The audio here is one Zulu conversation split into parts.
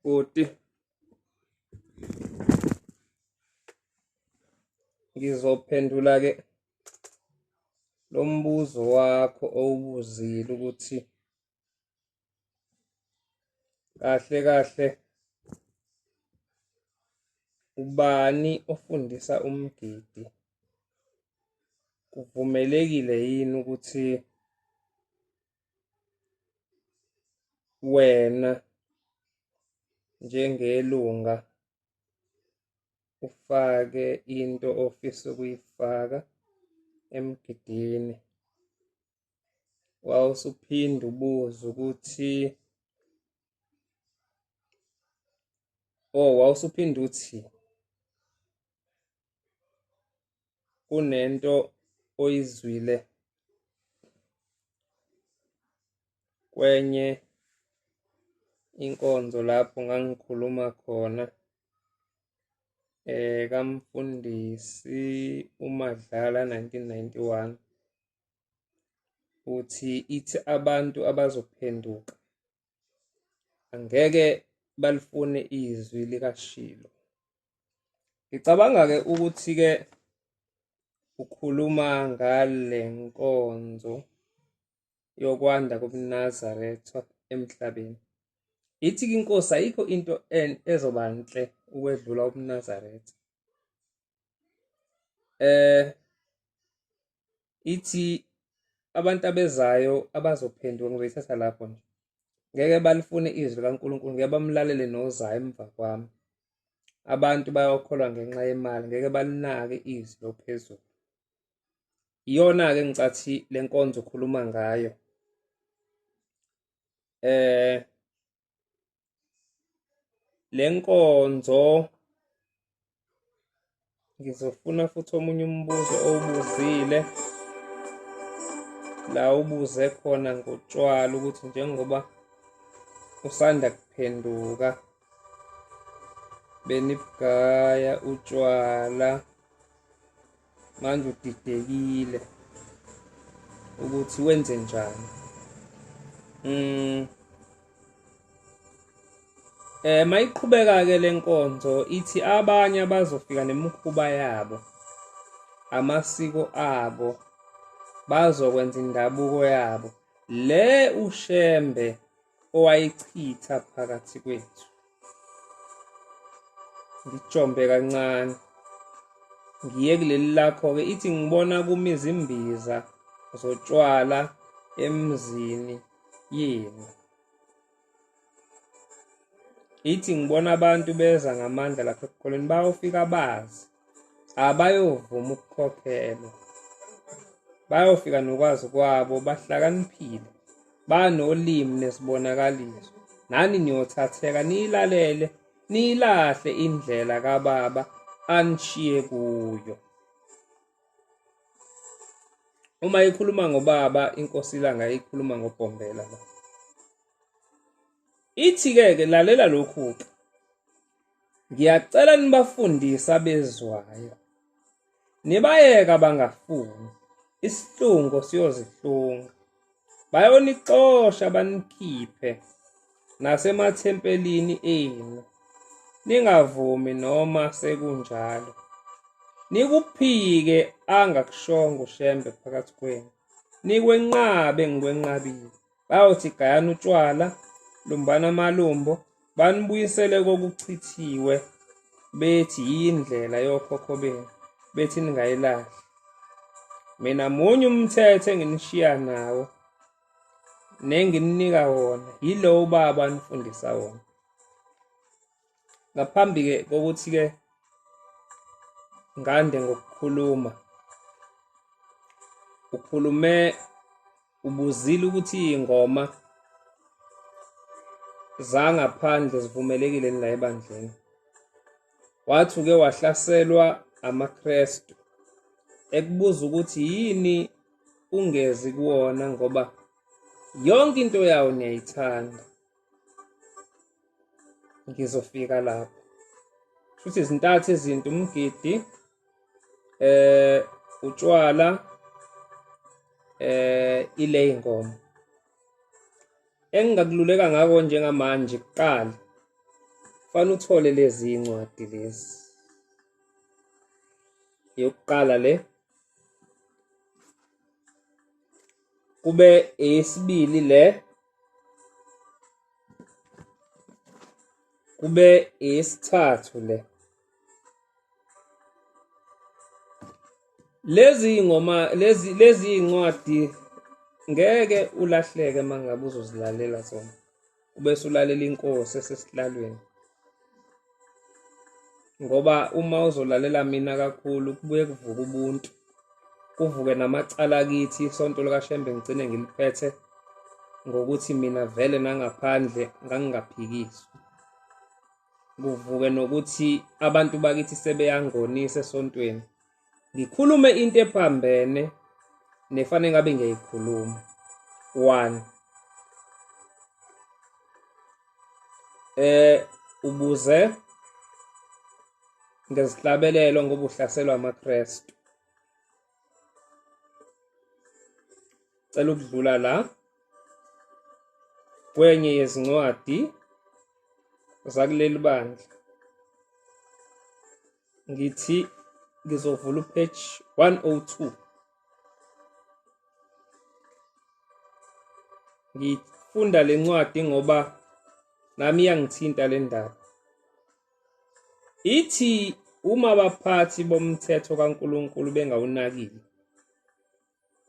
Futhi ngizophendula ke lo mbuzo wakho owubuzile ukuthi kahle kahle ubani ofundisa umgidi, kuvumelekile yini ukuthi wena njengelunga ufake into ofisa ukuyifaka emgidini? Wawusuphinde ubuze ukuthi wawusuphinde uthi kunento oyizwile kwenye inkonzo lapho ngangikhuluma khona kaMfundisi uMadlala 1991, uthi ithi abantu abazophenduka angeke balifune izwi likaShilo. Ngicabanga ke ukuthi ke ukhuluma ngale nkonzo yokwanda kobuNazaretha emhlabeni. Ithi inkosi ayikho into ezoba nhle ukwedlula ubuNazaretha. Ithi abantu abezayo abazophenduka, ngizoyithatha lapho nje, ngeke balifune izwi likaNkulunkulu, ngeke bamlalele nozayo emva kwami. Abantu bayokholwa ngenxa yemali, ngeke balinake izwi lophezulu. Iyona-ke ngicathi le nkonzo ukhuluma ngayo. Le nkonzo ngizofuna futhi omunye umbuzo owubuzile la ubuze khona ngotshwala, ukuthi njengoba usanda kuphenduka benibugaya utshwala manje udidekile ukuthi wenze njani. Mayiqhubeka-ke le nkonzo ithi abanye bazofika nemikhuba yabo, amasiko abo, bazokwenza indabuko yabo le uShembe owayichitha phakathi kwethu. Ngijombe kancane ngiye kuleli lakho-ke, ithi ngibona kuma izimbiza zotshwala emzini yenu. Ithi ngibona abantu beza ngamandla lapha ekukholweni, bayofika bazi, abayovuma ukukhokhelwa, bayofika nokwazi kwabo, bahlakaniphile, banolimi nesibonakaliso. Nani niyothatheka niyilalele, niyilahle indlela kaBaba anishiye kuyo. Uma ikhuluma ngoBaba, inkosi ilanga ikhuluma ngoBhombela la. Ithi-ke lalela lokhu-ke, ngiyacela nibafundise abezwayo, nibayeka bangafuni, isihlungo siyozihlunga, bayonixosha banikhiphe nasemathempelini enu. Ningavumi noma sekunjalo, nikuphike angakushongo uShembe phakathi kwenu, nikwenqabe ngikwenqabile. Bayothi gayana utshwala, lumbana amalumbo, banibuyisele kokuchithiwe, bethi yindlela yokhokho benu, bethi ningayilahli. Mina munye umthetho enginishiya nawo nengininika wona, yilo uBaba anifundisa wona. Ngaphambi-ke kokuthi-ke ngande ngokukhuluma, ukhulume ubuzile ukuthi iy'ngoma zangaphandle zivumelekile la ebandleni. Wathi uke wahlaselwa amaKrestu, ekubuza ukuthi yini ungezi kuwona ngoba yonke into yawo niyayithanda. Ngizofika lapho. Futhi izintathu izinto: umgidi, utshwala, ile ingoma. engingakululeka ngako njengamanje kuqala fanele uthole lezi incwadi lezi. Yokuqala le kube eyesibili le kube eyesithathu le. Lezi incwadi ngeke ulahleke mangabe uzozilalela zona. Ubese ulalela inkosi esesihlalweni. Ngoba uma uzolalela mina kakhulu kubuye kuvuka ubuntu. Kuvuke namacala kithi isonto likaShembe ngigcine ngiliphethe ngokuthi mina vele nangaphandle ngangingaphikiswa. Kuvuke nokuthi abantu bakithi sebeyangonisa esontweni. Ngikhulume into ephambene nefanele ngabe ngiyayikhuluma. 1, ubuze ngezihlabelelo ngoba uhlaselwa amaKristu. Cela ukudlula la kwenye yezincwadi zakuleli bandla. Ngithi ngizovula upage 102. Ngifunda le ncwadi ngoba nami iyangithinta le ndaba. Ithi uma abaphathi bomthetho kaNkulunkulu bengawunakile,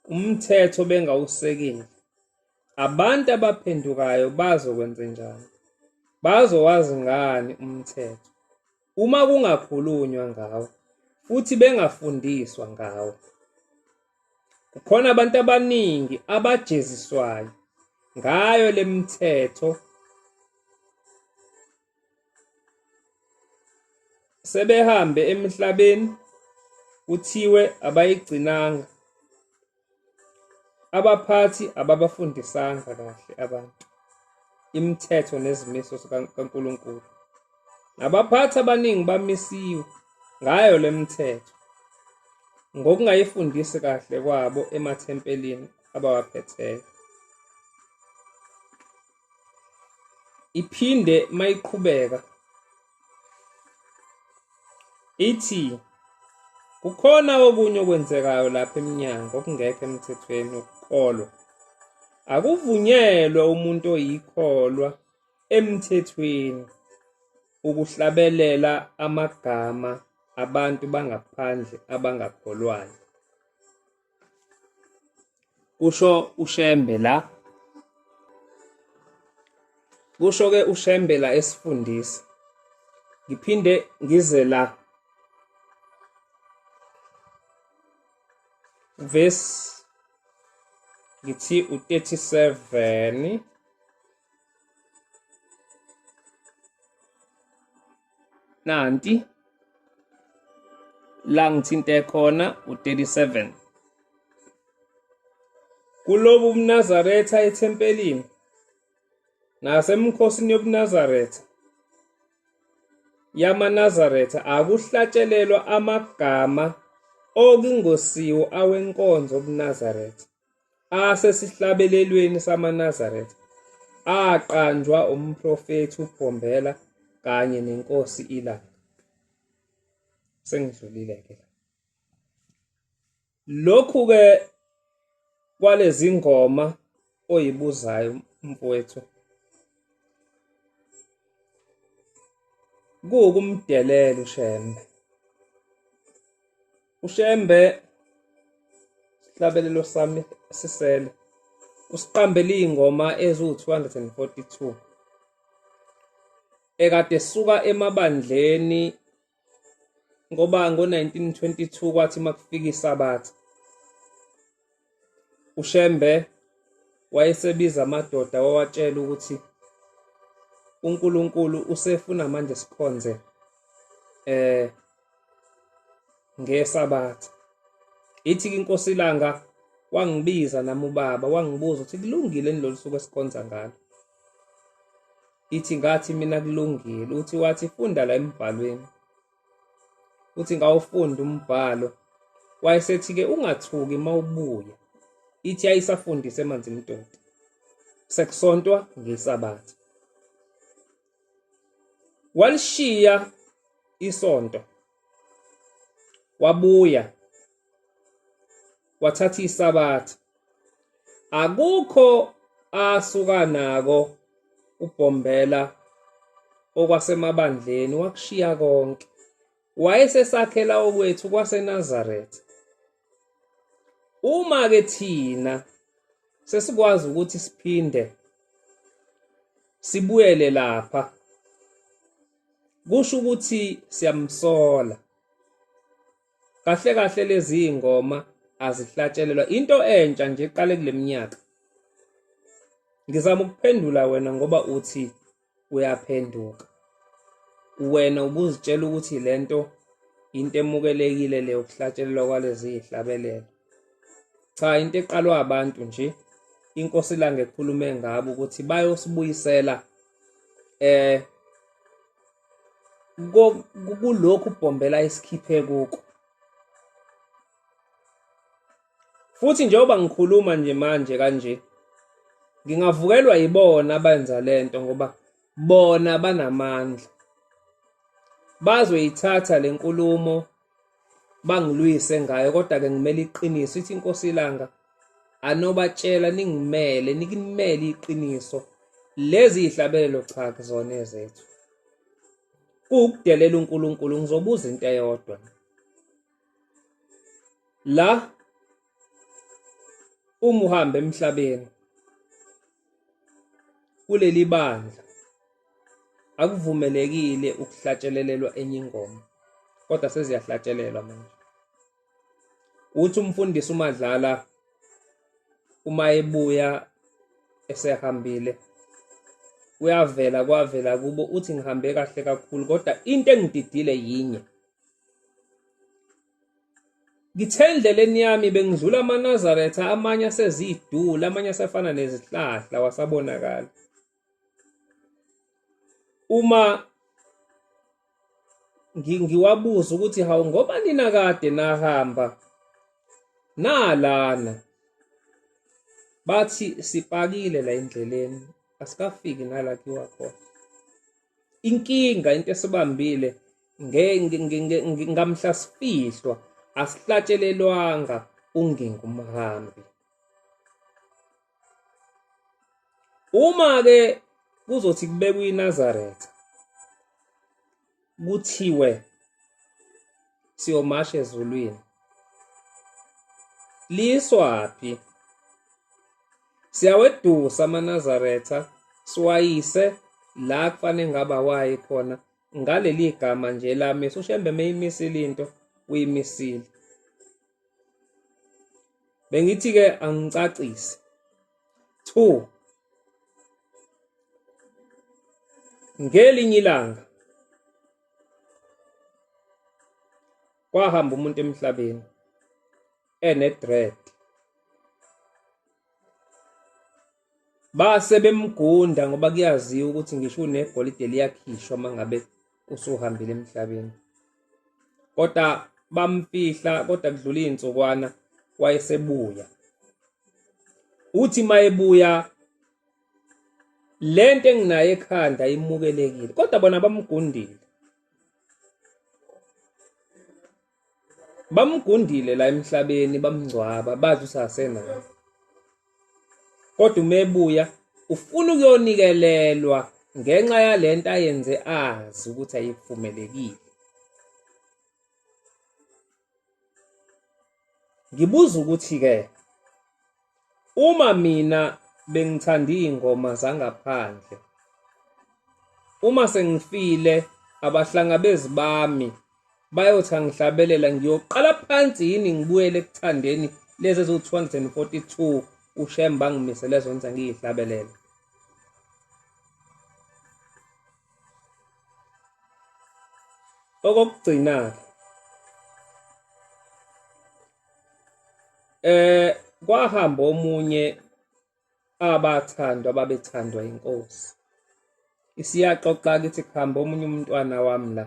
umthetho bengawusekeli, abantu abaphendukayo bazokwenza njani? Bazowazi ngani umthetho uma kungakhulunywa ngawo futhi bengafundiswa ngawo? Kukhona abantu abaningi abajeziswayo ngayo le mithetho, sebehambe emhlabeni kuthiwe abayigcinanga, abaphathi ababafundisanga kahle abantu imithetho nezimiso kaNkulunkulu. Abaphathi abaningi bamisiwe ngayo le mithetho ngokungayifundisi kahle kwabo emathempelini abawaphetheyo. Iphinde mayiqhubeka ithi kukhona okunye okwenzekayo lapha eminyango okungekho emthethweni wokukholwa. Akuvunyelwa umuntu oyikholwa emthethweni ukuhlabelela amagama abantu bangaphandle abangakholwayo. Kusho uShembe la. Kusho-ke uShembe la esifundisa. Ngiphinde ngize la verse ngithi u-37 nanti la ngithinte khona u-37. Kulobu umNazaretha ethempelini nasemkhosini yobuNazaretha yamaNazaretha akuhlatshelelwa amagama okungosiwo awenkonzo obuNazaretha asesihlabelelweni samaNazaretha aqanjwa umprofethi uBhombela kanye nenkosi ilanga. Sengidlulile-ke lokhu-ke kwalezi ngoma oyibuzayo mfowethu kuwukumdelela uShembe. uShembe sihlabelelo sami sisele usiqambele ingoma ezu-242 ekade suka emabandleni ngoba ngo-1922 kwathi makufika isabatha uShembe wayesebiza amadoda wawatshela ukuthi uNkulunkulu usefuna manje sikhonze ngesabatha. Ithi inkosi ilanga wangibiza nami ubaba wangibuza ukuthi kulungile nilolu suku esikhonza ngalo. Ithi ngathi mina kulungile. Uthi wathi funda la embhalweni. Uthi ngawufunda umbhalo. Wayesethi-ke ungathuki mawubuya. Ithi ayisafundise manje imntoda. sekusontwa ngesabatha. Walishiya isonto, wabuya wathatha isabatha. Akukho asuka nako uBhombela okwasemabandleni, wakushiya konke. Wayesesakhela okwethu kwaseNazaretha. Uma-ke thina sesikwazi ukuthi siphinde sibuyele lapha, kusho ukuthi siyamsola. Kahle kahle lezi ingoma azihlatshelelwa. Into entsha nje eqale kule minyaka. Ngizama ukuphendula wena ngoba uthi uyaphenduka. Wena ubuzitshela ukuthi lento into emukelekile leyo kuhlatshelelwa kwalezi ihlabelelo. Cha, into eqalwa abantu nje. Inkosi lange ekhulume ngabo ukuthi bayosibuyisela kulokhu uBhombela isikhiphe kuko. Futhi njengoba ngikhuluma nje manje kanje, ngingavukelwa yibona abenza lento ngoba bona banamandla. Bazoyithatha le nkulumo bangilwise ngayo, kodwa ke ngimele iqiniso. Ithi inkosi ilanga anobatshela ningimele, nikimele iqiniso. Lezi ihlabelelo cha kuzona ezethu. Ukudelela uNkulunkulu. Ngizobuza into eyodwa. La uma uhamba emhlabeni kuleli bandla akuvumelekile ukuhlatshelelelwa enye ingoma, kodwa seziyahlatshelelwa manje. Uthi umfundisi uMadlala uma ebuya esehambile kwavela kubo uthi ngihambe kahle kakhulu, kodwa into engididile yinye. Ngithe endleleni yami bengidlula amaNazaretha, amanye asezidula, amanye asefana nezihlahla, wasabonakala. Uma ngiwabuza ukuthi hawu ngoba nina kade nahamba nalana, bathi sipakile la endleleni asikafiki nala kiwa khona. Inkinga into esibambile ngamhla sifihlwa, asihlatshelelwanga ungingumhambi. Uma-ke kuzothi kubekwe iNazaretha kuthiwe siyomasha ezulwini, liswaphi? Siyawedusa amaNazaretha siwayise la kufanele ngaba wayi khona ngaleli gama nje lami. uShembe meyimisile into uyimisile. Bengithi-ke angicacise. 2, ngelinye ilanga kwahamba umuntu emhlabeni enedread. Base bemgunda ngoba kuyaziwa ukuthi ngisho unegolide liyakhishwa mangabe usuhambile emhlabeni. Kodwa bamfihla, kodwa kudlula insukwana wayesebuya. Uthi mayebuya lento enginayo ekhanda imukelekile, kodwa bona bamgundile. Bamgundile la emhlabeni, bamngcwaba, bathi usasenayo. Kodwa umebuya ufuna ukuyonikelelwa ngenxa yalento ayenze azi ukuthi ayivumelekile. Ngibuza ukuthi-ke uma mina bengithanda ingoma zangaphandle, uma sengifile abahlangabezi bami bayothi angihlabelela, ngiyoqala phansi yini ngibuyele ekuthandeni lezi eziwu-242 uShembe angimisele zonke ngiyihlabelela? Okokugcina kwahamba omunye abathandwa babethandwa inkosi. Isiyaxoxa kithi kuhamba omunye umntwana wami la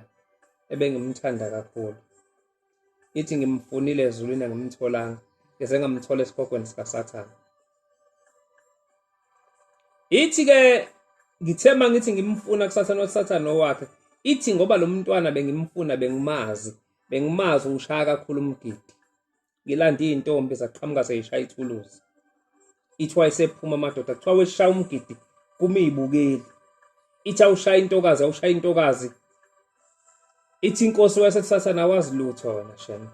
ebengimthanda kakhulu. Ithi ngimfunile ezulwini ngimtholanga, ngeze ngamthola esigogweni sikaSathane. Ithi ke ngithema ngithi ngimfuna kusathana wakhe. Ithi ngoba lo mntwana bengimfuna bengimazi ushaya kakhulu uMgidi. Ngilanda izintombi zaqhamuka seyishaya ithuluzi. Ithi wayesephuma amadoda kuthiwa weshaya uMgidi kumibukeli. Ithi awushaya intokazi. Ithi inkosi wayesethathana wazi lutho wena Shembe.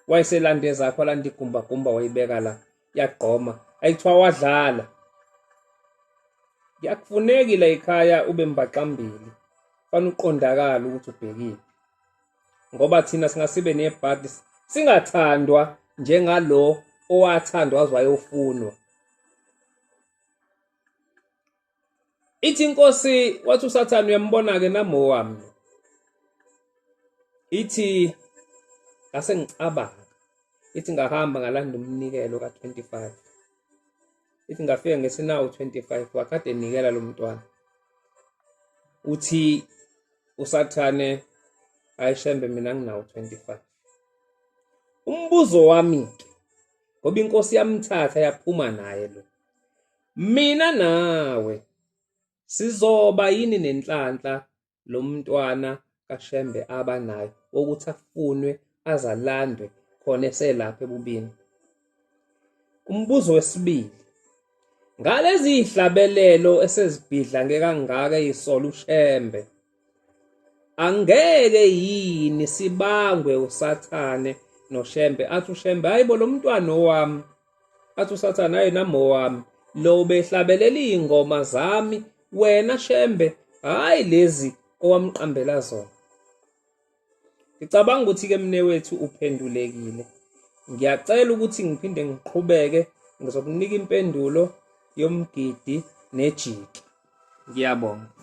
Wayeselande zakho alanda igumba wayibeka la yaqoma. Ayithiwa wadlala. Kuyakufuneki la ekhaya ube mbaqambili. Fana uqondakala ukuthi ubhekile. Ngoba thina singasibe nebhadi singathandwa njengalo owathandwa waze wayofunwa. Ithi inkosi wathi uSathane uyambona ke namo wami. Ithi ngase ngicabanga. Ithi ngahamba ngalanda umnikelo ka25. Ithi ngafika ngesinawo 25 wakade enikela lo mntwana. Uthi uSathane ayishembe mina nginawo 25. Umbuzo wami ke ngoba inkosi yamthatha yaphuma naye lo. Mina nawe sizoba yini nenhlanhla lo mntwana kaShembe abanayo ukuthi afunwe azalandwe khona eselapha ebubini. Umbuzo wesibili. Ngalezi ihlabelelo esezibhidla ngekangaka izisolo uShembe. Angeke yini sibangwe uSathane noShembe athi uShembe hayibo lo mntwana owami. Athi uSathane hayi namo wami. Lo behlabelela ingoma zami wena Shembe hayi lezi owamqambela zona. Ngicabanga ukuthi ke mne wethu uphendulekile. Ngiyacela ukuthi ngiphinde ngiqhubeke ngizokunika impendulo yoMgidi neJiki. Ngiyabonga.